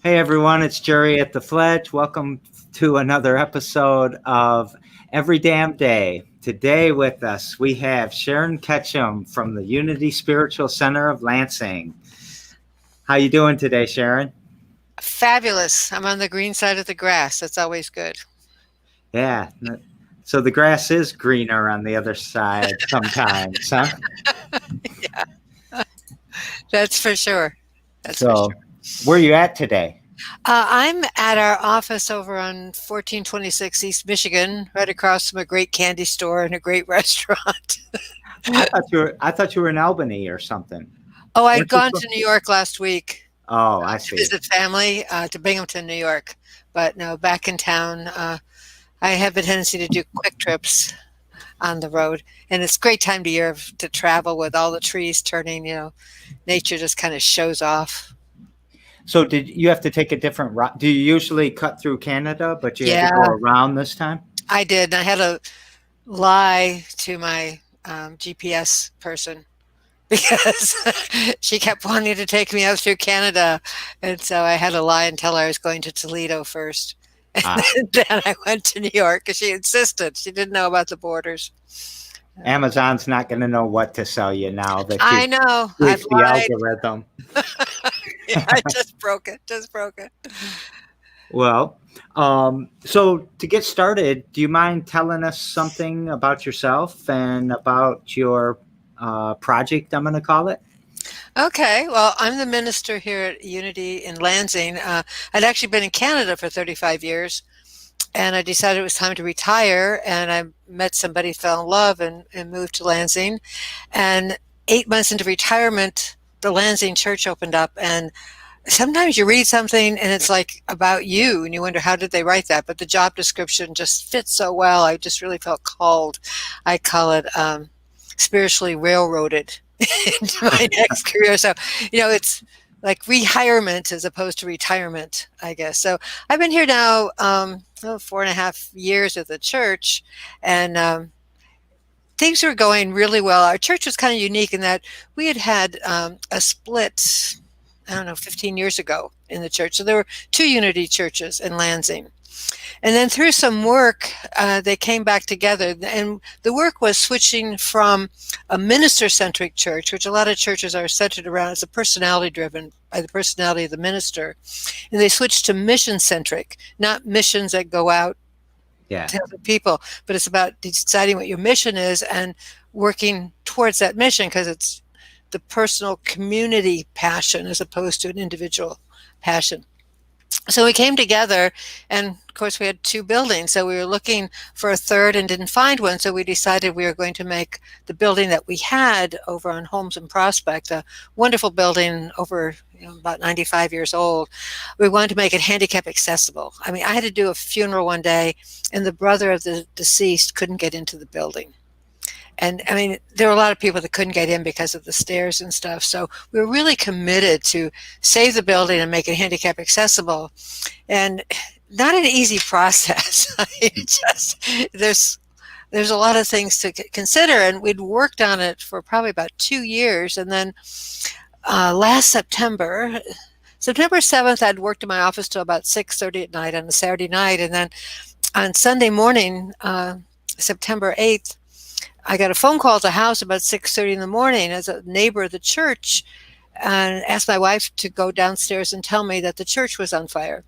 Hey everyone, it's Jerry at the Fledge. Welcome to another episode of Every Damn Day. Today with us we have Sharon Ketchum from the Unity Spiritual Center of Lansing. How you doing today, Sharon? Fabulous. I'm on the green side of the grass. That's always good. Yeah. So the grass is greener on the other side sometimes, huh? That's for sure. That's for sure. So where are you at today? I'm at our office over on 1426 East Michigan, right across from a great candy store and a great restaurant. I thought you were in Albany or something. Oh, I'd Weren't you gone from? to New York last week Oh, I to see. visit family to Binghamton, New York. But no, back in town, I have a tendency to do quick trips on the road. And it's a great time of year to travel with all the trees turning, nature just kind of shows off. So did you have to take a different route? Do you usually cut through Canada, but you had to go Yeah, around this time? I did. And I had to lie to my GPS person because she kept wanting to take me up through Canada. And so I had to lie and tell her I was going to Toledo first. Ah, And then I went to New York because she insisted. She didn't know about the borders. Amazon's not going to know what to sell you now that I you've know. I've tweaked the lied. algorithm. Yeah, I just broke it. Just broke it. Well, so to get started, do you mind telling us something about yourself and about your project, I'm going to call it? Okay, well, I'm the minister here at Unity in Lansing. I'd actually been in Canada for 35 years, and I decided it was time to retire. And I met somebody, fell in love, and moved to Lansing. And 8 months into retirement, the Lansing church opened up. And sometimes you read something and it's like about you, and you wonder, how did they write that? But the job description just fits so well. I just really felt called. I call it spiritually railroaded into my next career. So, it's like rehirement as opposed to retirement, I guess. So I've been here now 4.5 years at the church, and things were going really well. Our church was kind of unique in that we had a split, I don't know, 15 years ago in the church. So there were two Unity churches in Lansing. And then through some work, they came back together. And the work was switching from a minister-centric church, which a lot of churches are centered around, as a personality-driven, by the personality of the minister. And they switched to mission-centric, not missions that go out Yeah. to other people, but it's about deciding what your mission is and working towards that mission, because it's the personal community passion as opposed to an individual passion. So we came together, and of course we had two buildings, so we were looking for a third and didn't find one. So we decided we were going to make the building that we had over on Holmes and Prospect, a wonderful building over about 95 years old. We wanted to make it handicap accessible. I mean, I had to do a funeral one day, and the brother of the deceased couldn't get into the building. And I mean, there were a lot of people that couldn't get in because of the stairs and stuff. So we were really committed to save the building and make it handicap accessible. And not an easy process. There's a lot of things to consider. And we'd worked on it for probably about 2 years. And then last September 7th, I'd worked in my office till about 6:30 at night on a Saturday night. And then on Sunday morning, September 8th, I got a phone call at the house about 6:30 in the morning as a neighbor of the church, and asked my wife to go downstairs and tell me that the church was on fire.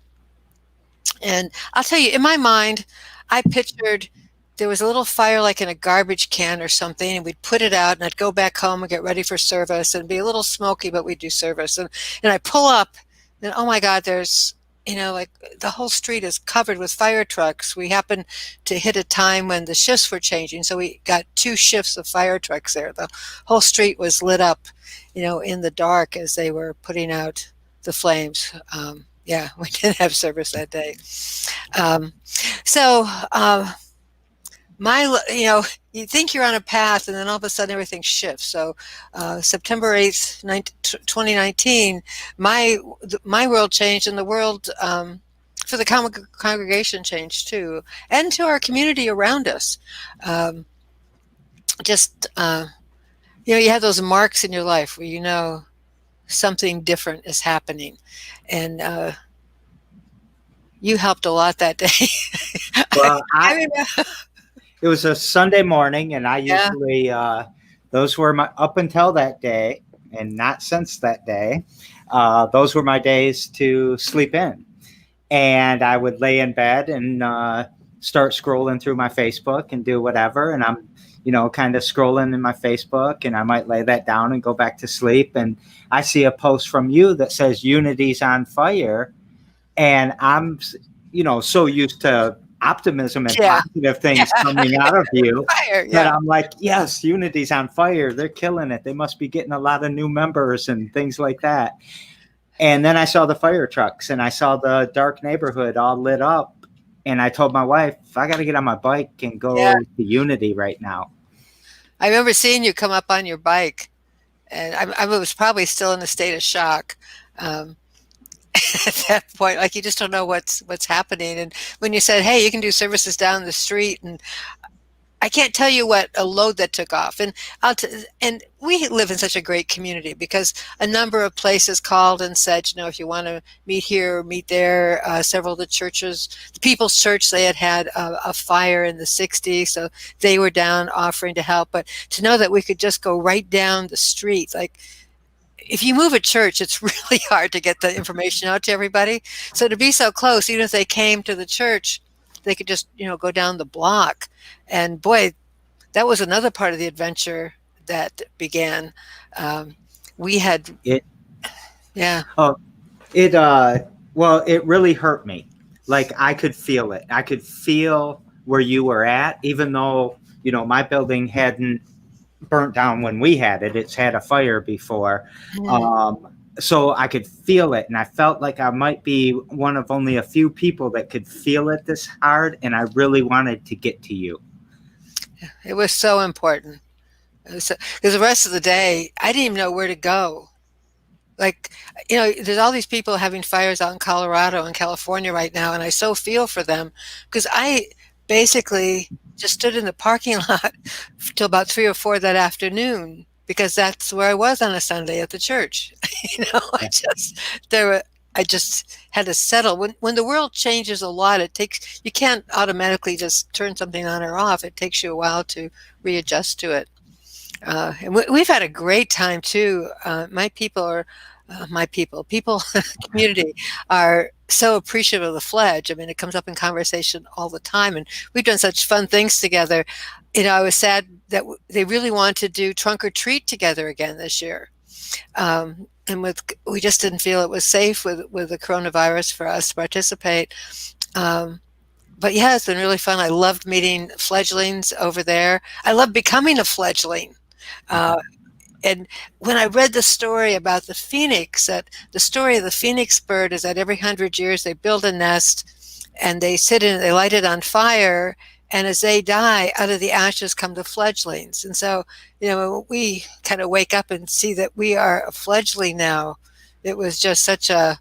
And I'll tell you, in my mind, I pictured there was a little fire like in a garbage can or something, and we'd put it out, and I'd go back home and get ready for service, and it'd be a little smoky, but we'd do service. And I pull up, and oh my God, there's like the whole street is covered with fire trucks. We happened to hit a time when the shifts were changing, so we got two shifts of fire trucks there. The whole street was lit up, in the dark as they were putting out the flames. Yeah, we didn't have service that day. Um, so you think you're on a path, and then all of a sudden everything shifts. So September 8th, 2019, my world changed, and the world for the congregation changed too, and to our community around us. Just you have those marks in your life where something different is happening. And You helped a lot that day. I, Well, I remember, it was a Sunday morning, and I yeah, usually those were my up until that day, and not since that day. Those were my days to sleep in, and I would lay in bed and start scrolling through my Facebook and do whatever, and I'm kind of scrolling in my Facebook, and I might lay that down and go back to sleep, and I see a post from you that says Unity's on fire, and I'm so used to optimism and yeah, positive yeah. things coming out of you Fire, that yeah, I'm like, yes, Unity's on fire, they're killing it, they must be getting a lot of new members and things like that. And then I saw the fire trucks and I saw the dark neighborhood all lit up, and I told my wife, I got to get on my bike and yeah. go to Unity right now. I remember seeing you come up on your bike, and I was probably still in a state of shock. Um, at that point, like you just don't know what's happening. And when you said, "Hey, you can do services down the street," and I can't tell you what a load that took off. And and we live in such a great community because a number of places called and said, if you want to meet here or meet there. Several of the churches, the People's Church, they had a fire in the '60s, so they were down offering to help. But to know that we could just go right down the street, like if you move a church, it's really hard to get the information out to everybody. So to be so close, even if they came to the church, they could just, go down the block. And boy, that was another part of the adventure that began. Um, we had, It yeah, oh it well, it really hurt me. Like, I could feel it. I could feel where you were at, even though my building hadn't burnt down when we had it. It's had a fire before. mm, So I could feel it. And I felt like I might be one of only a few people that could feel it this hard. And I really wanted to get to you. it was so important. Because the rest of the day, I didn't even know where to go. Like, there's all these people having fires out in Colorado and California right now, and I so feel for them because I basically just stood in the parking lot till about 3 or 4 that afternoon because that's where I was on a Sunday at the church. I just I just had to settle. When the world changes a lot, you can't automatically just turn something on or off. It takes you a while to readjust to it. And we've had a great time too. People, community are so appreciative of the Fledge. I mean, it comes up in conversation all the time, and we've done such fun things together. I was sad that they really want to do trunk or treat together again this year. And we just didn't feel it was safe with the coronavirus for us to participate. But yeah, it's been really fun. I loved meeting fledglings over there. I love becoming a fledgling. Uh, and when I read the story about the phoenix, that the story of the phoenix bird is that every 100 years they build a nest and they they light it on fire. And as they die, out of the ashes come the fledglings. And so, when we kind of wake up and see that we are a fledgling now, it was just such a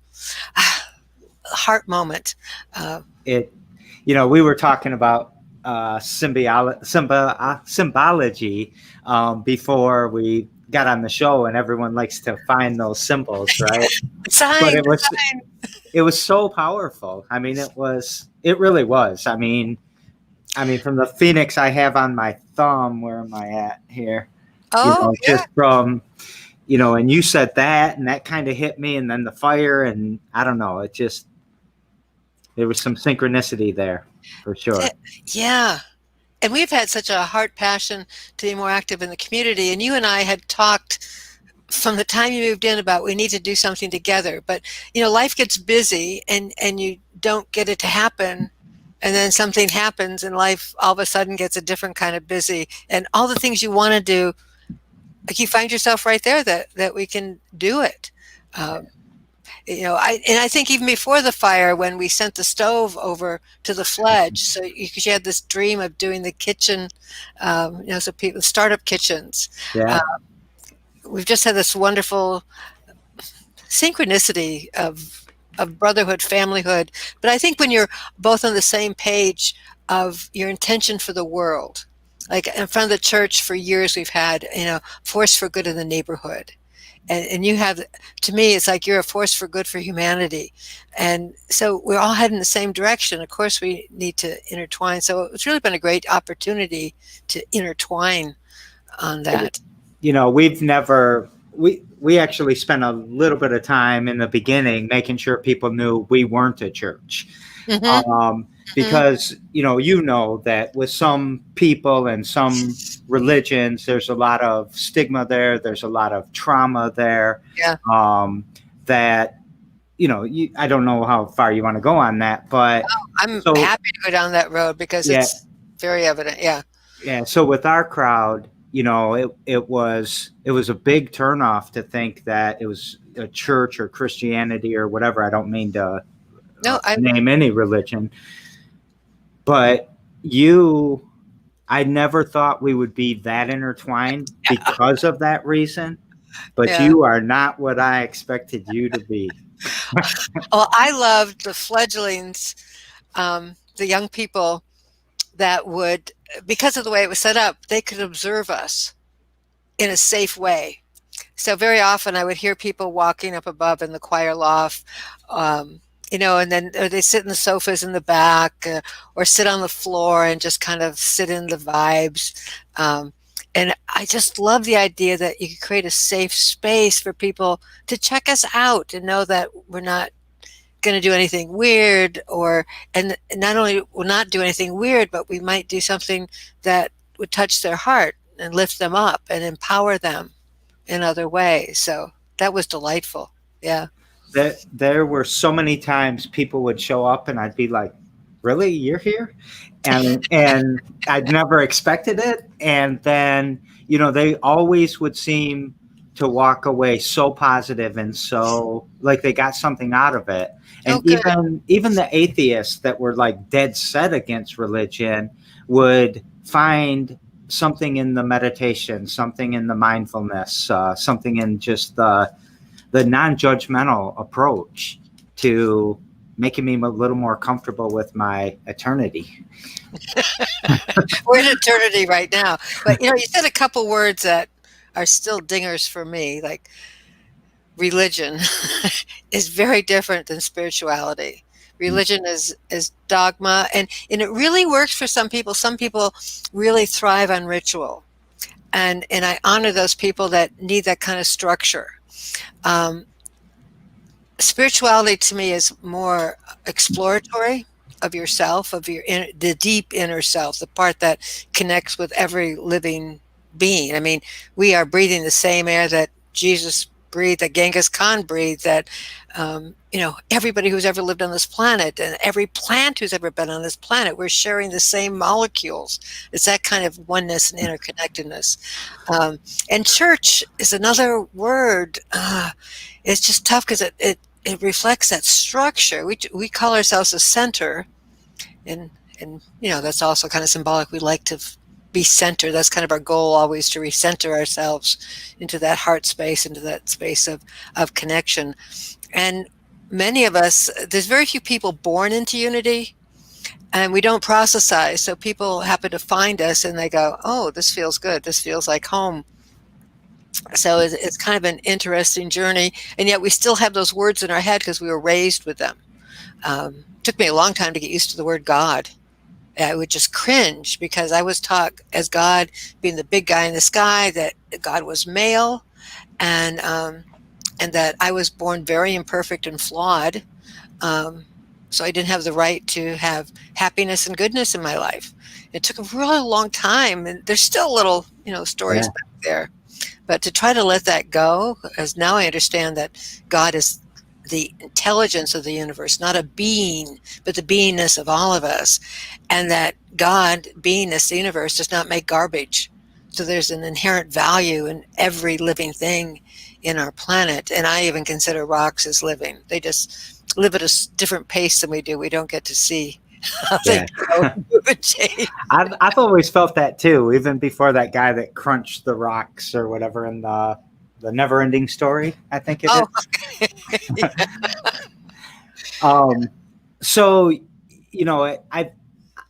heart moment. It, we were talking about symbology before we got on the show, and everyone likes to find those symbols, right? But Sign, it was so powerful. I mean, it really was. I mean, from the phoenix I have on my thumb, where am I at here? Oh, yeah. Just from, and you said that, and that kind of hit me, and then the fire, and I don't know, there was some synchronicity there for sure. Yeah. And we've had such a heart passion to be more active in the community. And you and I had talked from the time you moved in about we need to do something together. But, life gets busy and you don't get it to happen. And then something happens and life all of a sudden gets a different kind of busy. And all the things you want to do, like you find yourself right there that we can do it. I think even before the fire, when we sent the stove over to the Fledge, so because you had this dream of doing the kitchen, so people startup kitchens. Yeah. We've just had this wonderful synchronicity of brotherhood, familyhood. But I think when you're both on the same page of your intention for the world, like in front of the church for years, we've had, force for good in the neighborhood. and you have, to me, it's like you're a force for good for humanity. And so we're all heading the same direction. Of course, we need to intertwine. So it's really been a great opportunity to intertwine on that. We've never we actually spent a little bit of time in the beginning making sure people knew we weren't a church. Hmm. Hmm. Because that with some people and some religions, there's a lot of stigma there, there's a lot of trauma there. Yeah. That I don't know how far you want to go on that, but I'm so happy to go down that road because yeah. it's very evident. Yeah. Yeah, so with our crowd, it was a big turnoff to think that it was a church or Christianity or whatever. I don't mean to No, name any religion, but I never thought we would be that intertwined because of that reason. But yeah. you are not what I expected you to be. Well, I loved the fledglings, the young people that would, because of the way it was set up, they could observe us in a safe way. So very often I would hear people walking up above in the choir loft, and then they sit in the sofas in the back, or sit on the floor and just kind of sit in the vibes. And I just love the idea that you could create a safe space for people to check us out and know that we're not going to do anything weird, and not only will not do anything weird, but we might do something that would touch their heart and lift them up and empower them in other ways. So that was delightful. Yeah. There were so many times people would show up and I'd be like, really, you're here? And I'd never expected it. And then, they always would seem to walk away so positive and so like they got something out of it. Oh, And good. even the atheists that were like dead set against religion would find something in the meditation, something in the mindfulness, something in just the non-judgmental approach to making me a little more comfortable with my eternity. We're in eternity right now. But you said a couple words that are still dingers for me, like religion is very different than spirituality. Religion is dogma, and it really works for some people. Some people really thrive on ritual. And I honor those people that need that kind of structure. Spirituality to me is more exploratory of yourself, of the deep inner self, the part that connects with every living being. I mean, we are breathing the same air that Jesus breathed, that Genghis Khan breathed, that everybody who's ever lived on this planet and every plant who's ever been on this planet, we're sharing the same molecules. It's that kind of oneness and interconnectedness. And church is another word. It's just tough because it reflects that structure. We call ourselves a center, and that's also kind of symbolic. We like to be centered. That's kind of our goal, always to recenter ourselves into that heart space, into that space of connection. And many of us, there's very few people born into unity, and we don't processize. So people happen to find us and they go, oh, this feels good. This feels like home. So it's kind of an interesting journey, and yet we still have those words in our head because we were raised with them. It took me a long time to get used to the word God. I would just cringe because I was taught as God being the big guy in the sky, that God was male, and that I was born very imperfect and flawed. So I didn't have the right to have happiness and goodness in my life. It took a really long time, and there's still little stories back there. But to try to let that go, as now I understand that God is the intelligence of the universe, not a being, but the beingness of all of us. And that God, beingness, the universe, does not make garbage. So there's an inherent value in every living thing in our planet. And I even consider rocks as living. They just live at a different pace than we do. We don't get to see how they grow and move and change. I've always felt that too, even before that guy that crunched the rocks or whatever in the Never-Ending Story, I think it is. Okay. So,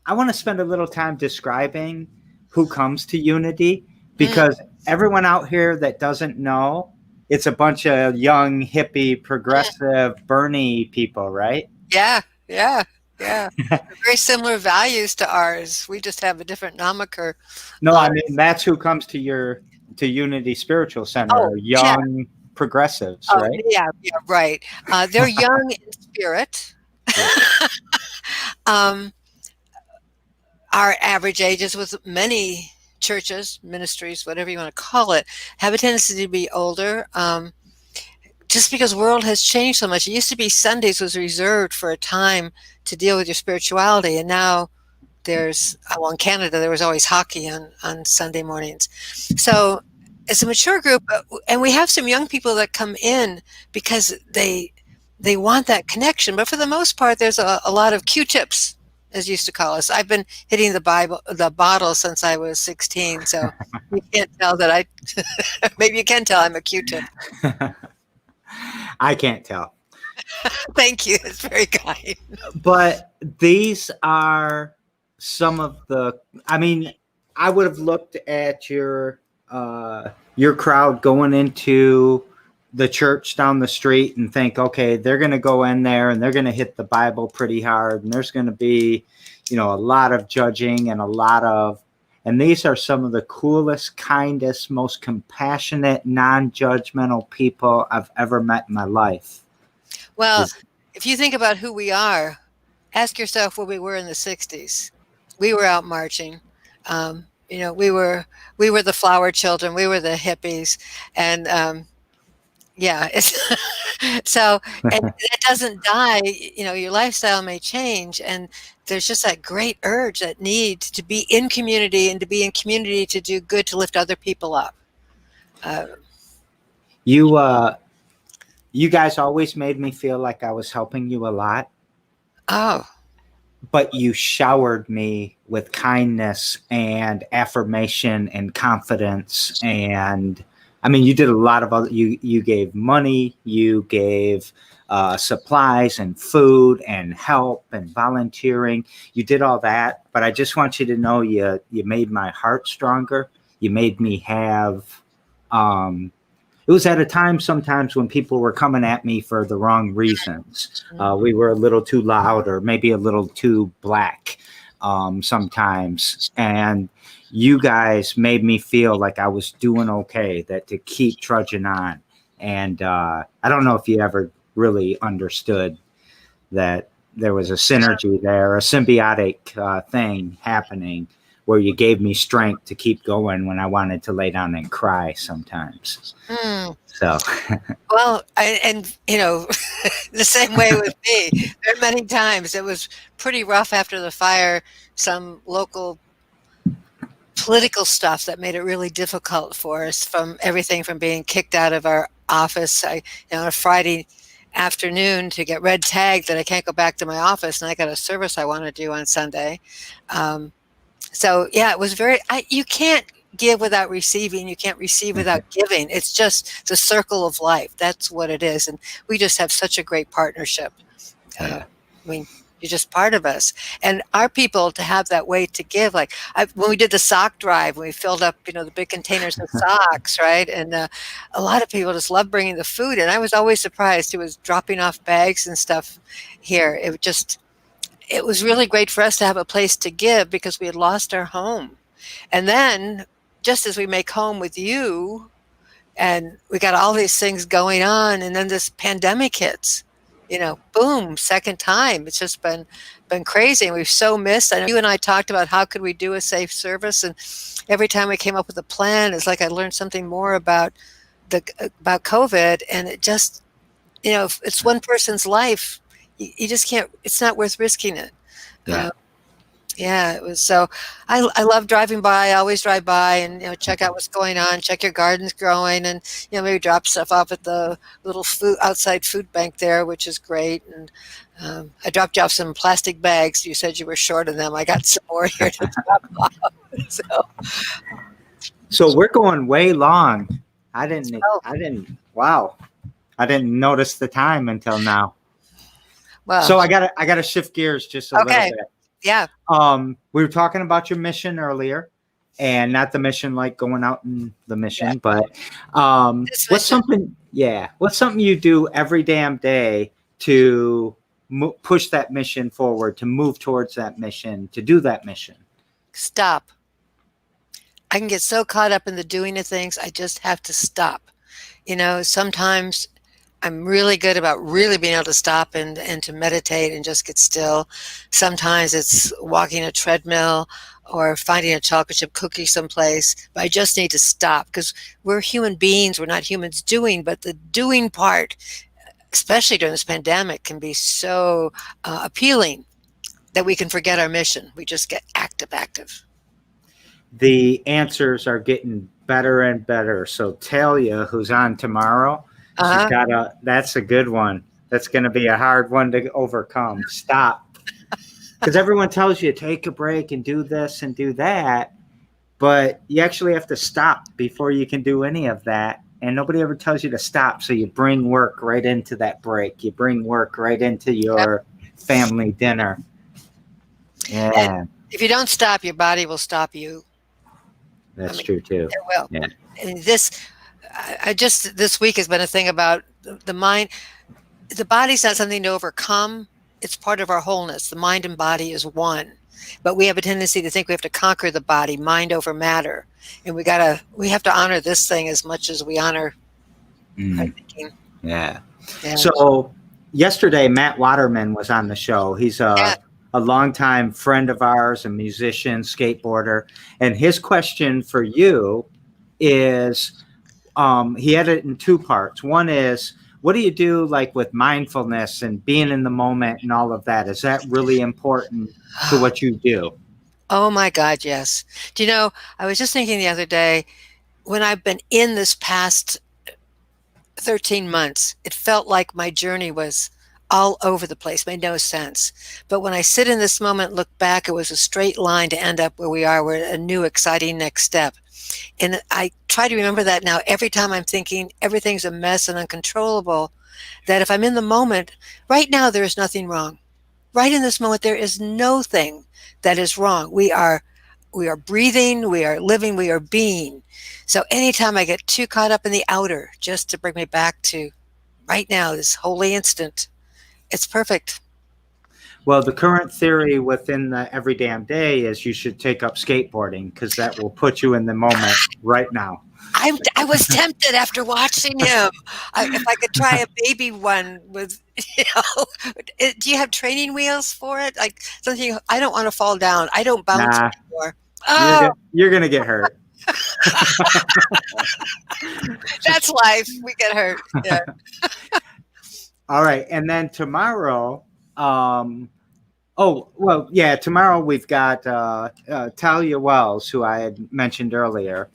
I want to spend a little time describing who comes to Unity, because everyone out here that doesn't know, it's a bunch of young, hippie, progressive, Bernie people, right? Yeah, yeah, yeah. Very similar values to ours. We just have a different nomiker. No, Uh, I mean that's who comes to Unity Spiritual Center, oh, yeah. young progressives, Oh, right? yeah, yeah, right. They're young in spirit. Yeah. Um, our average ages with many churches, ministries, whatever you want to call it, have a tendency to be older. Just because the world has changed so much. It used to be Sundays was reserved for a time to deal with your spirituality, and now there's well, in Canada there was always hockey on Sunday mornings. So it's a mature group, and we have some young people that come in because they want that connection. But for the most part, there's a lot of Q-tips, as used to call us. I've been hitting the bottle since I was 16, so you can't tell that I. Maybe you can tell I'm a Q-tip. I can't tell. Thank you. It's very kind. But these are some of the, I mean, I would have looked at your crowd going into the church down the street and think, okay, they're going to go in there and they're going to hit the Bible pretty hard, and there's going to be, a lot of judging and and these are some of the coolest, kindest, most compassionate, non-judgmental people I've ever met in my life. Well, if you think about who we are, ask yourself where we were in the 60s. We were out marching. We were the flower children. We were the hippies. And yeah, it's so, and it doesn't die. Your lifestyle may change, and there's just that great urge, that need to be in community, and to be in community to do good, to lift other people up. You guys always made me feel like I was helping you a lot, Oh, but you showered me with kindness and affirmation and confidence. And I mean, you did a lot of other, you gave money, you gave supplies and food and help and volunteering. You did all that, but I just want you to know you made my heart stronger. You made me have, it was at a time sometimes when people were coming at me for the wrong reasons. We were a little too loud, or maybe a little too black sometimes. And you guys made me feel like I was doing okay, that to keep trudging on. And I don't know if you ever really understood that there was a synergy there, a symbiotic thing happening, where you gave me strength to keep going when I wanted to lay down and cry sometimes. So, well, the same way with me. There are many times it was pretty rough after the fire. Some local political stuff that made it really difficult for us, from everything from being kicked out of our office on a Friday afternoon to get red tagged that I can't go back to my office, and I got a service I want to do on Sunday. So yeah, it was you can't give without receiving. You can't receive without giving. It's just the circle of life. That's what it is. And we just have such a great partnership. I mean, you're just part of us. And our people, to have that way to give, like when we did the sock drive, when we filled up, the big containers of socks, right? And a lot of people just love bringing the food. And I was always surprised. It was dropping off bags and stuff here. It was really great for us to have a place to give, because we had lost our home. And then, just as we make home with you, and we got all these things going on, and then this pandemic hits, boom, second time. It's just been crazy. And we've so missed. I know you and I talked about how could we do a safe service, and every time we came up with a plan, it's like I learned something more about COVID, and it just, if it's one person's life, you just can't, it's not worth risking it. Yeah, it was. So I love driving by. I always drive by and, check out what's going on, check your garden's growing, and, maybe drop stuff off at the little outside food bank there, which is great. And I dropped you off some plastic bags. You said you were short of them. I got some more here to drop off. So we're going way long. Wow. I didn't notice the time until now. Well, so I gotta shift gears just a little bit. Yeah. We were talking about your mission earlier, and not the mission like going out in the Yeah. mission, but This what's mission. something you do every damn day to push that mission forward, to move towards that mission, to do that mission? Stop. I can get so caught up in the doing of things, I just have to stop. Sometimes I'm really good about really being able to stop and to meditate and just get still. Sometimes it's walking a treadmill or finding a chocolate chip cookie someplace, but I just need to stop because we're human beings. We're not humans doing, but the doing part, especially during this pandemic, can be so appealing that we can forget our mission. We just get active. The answers are getting better and better. So Talia, who's on tomorrow, Uh-huh. that's a good one. That's going to be a hard one to overcome. Stop. Because everyone tells you take a break and do this and do that, but you actually have to stop before you can do any of that. And nobody ever tells you to stop. So you bring work right into that break. You bring work right into your family dinner. Yeah. And if you don't stop, your body will stop you. That's true too. It will. Yeah. And this week has been a thing about the mind. The body's not something to overcome. It's part of our wholeness. The mind and body is one. But we have a tendency to think we have to conquer the body, mind over matter. And we have to honor this thing as much as we honor our thinking. Yeah. So yesterday, Matt Waterman was on the show. He's a longtime friend of ours, a musician, skateboarder. And his question for you is, he had it in two parts. One is, what do you do like with mindfulness and being in the moment and all of that? Is that really important to what you do? Oh my God, yes. Do you know, I was just thinking the other day, when I've been in this past 13 months, it felt like my journey was all over the place, made no sense. But when I sit in this moment, look back, it was a straight line to end up where we are. We're at a new, exciting next step. And I try to remember that now every time I'm thinking everything's a mess and uncontrollable, that if I'm in the moment, right now, there is nothing wrong. Right in this moment, there is no thing that is wrong. We are breathing, we are living, we are being. So anytime I get too caught up in the outer, just to bring me back to right now, this holy instant, it's perfect. Well, the current theory within the every damn day is you should take up skateboarding because that will put you in the moment right now. I was tempted after watching him. If I could try a baby one with, do you have training wheels for it? Like something, I don't want to fall down. I don't bounce anymore. Oh, you're going to get hurt. That's life. We get hurt. Yeah. All right. And then tomorrow, tomorrow we've got Talia Wells, who I had mentioned earlier.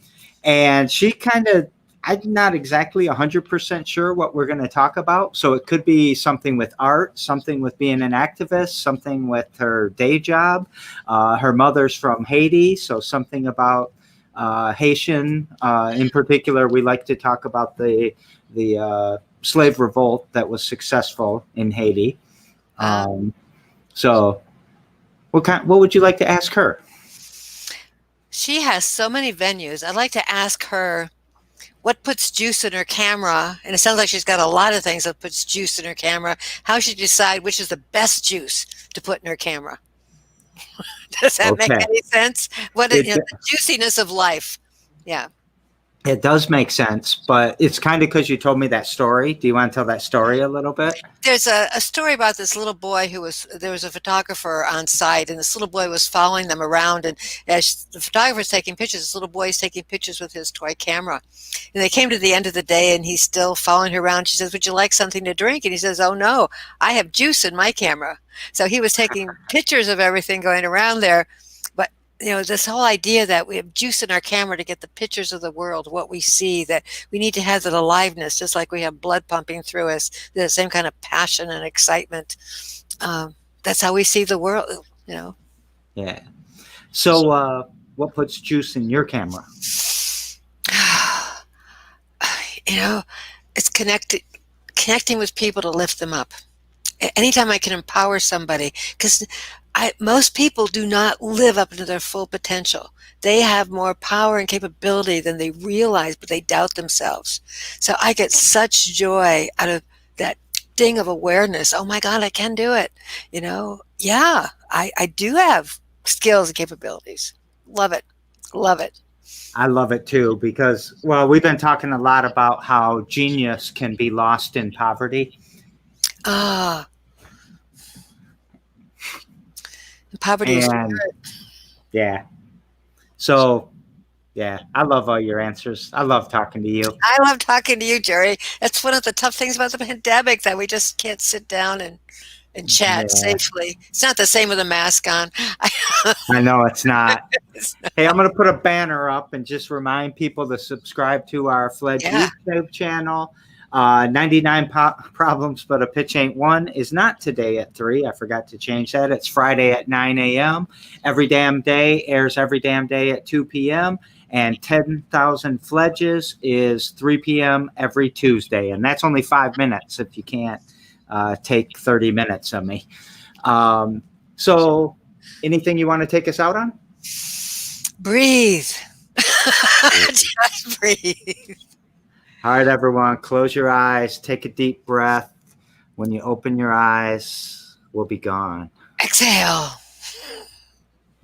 And she I'm not exactly 100% sure what we're going to talk about. So it could be something with art, something with being an activist, something with her day job. Her mother's from Haiti, so something about Haitian. In particular, we like to talk about the slave revolt that was successful in Haiti. So what would you like to ask her? She has so many venues. I'd like to ask her what puts juice in her camera. And it sounds like she's got a lot of things that puts juice in her camera. How should you decide which is the best juice to put in her camera? Does that make any sense? The juiciness of life. Yeah. It does make sense, but it's kind of because you told me that story. Do you want to tell that story a little bit? There's a story about this little boy there was a photographer on site, and this little boy was following them around, and as the photographer's taking pictures, this little boy is taking pictures with his toy camera. And they came to the end of the day, and he's still following her around. She says, "Would you like something to drink?" And he says, "Oh no, I have juice in my camera." So he was taking pictures of everything going around there. But this whole idea that we have juice in our camera to get the pictures of the world, what we see, that we need to have that aliveness, just like we have blood pumping through us, the same kind of passion and excitement. That's how we see the world, Yeah. So what puts juice in your camera? It's connecting with people to lift them up. Anytime I can empower somebody, because most people do not live up to their full potential. They have more power and capability than they realize, but they doubt themselves. So I get such joy out of that ding of awareness. Oh my God, I can do it. Yeah, I do have skills and capabilities. Love it. Love it. I love it too because, well, we've been talking a lot about how genius can be lost in poverty. Ah, poverty is And yeah, so yeah, I love all your answers. I love talking to you. I love talking to you, Jerry. That's one of the tough things about the pandemic, that we just can't sit down and chat Yeah, safely. It's not the same with a mask on. I know it's not. Hey, I'm going to put a banner up and just remind people to subscribe to our Fledge Yeah. YouTube channel. 99 Problems, but a Pitch Ain't One is not today at 3. I forgot to change that. It's Friday at 9 a.m. Every Damn Day airs every damn day at 2 p.m. And 10,000 Fledges is 3 p.m. every Tuesday. And that's only 5 minutes if you can't take 30 minutes of me. So anything you want to take us out on? Breathe. Just breathe. All right, everyone, close your eyes, take a deep breath. When you open your eyes, we'll be gone. Exhale.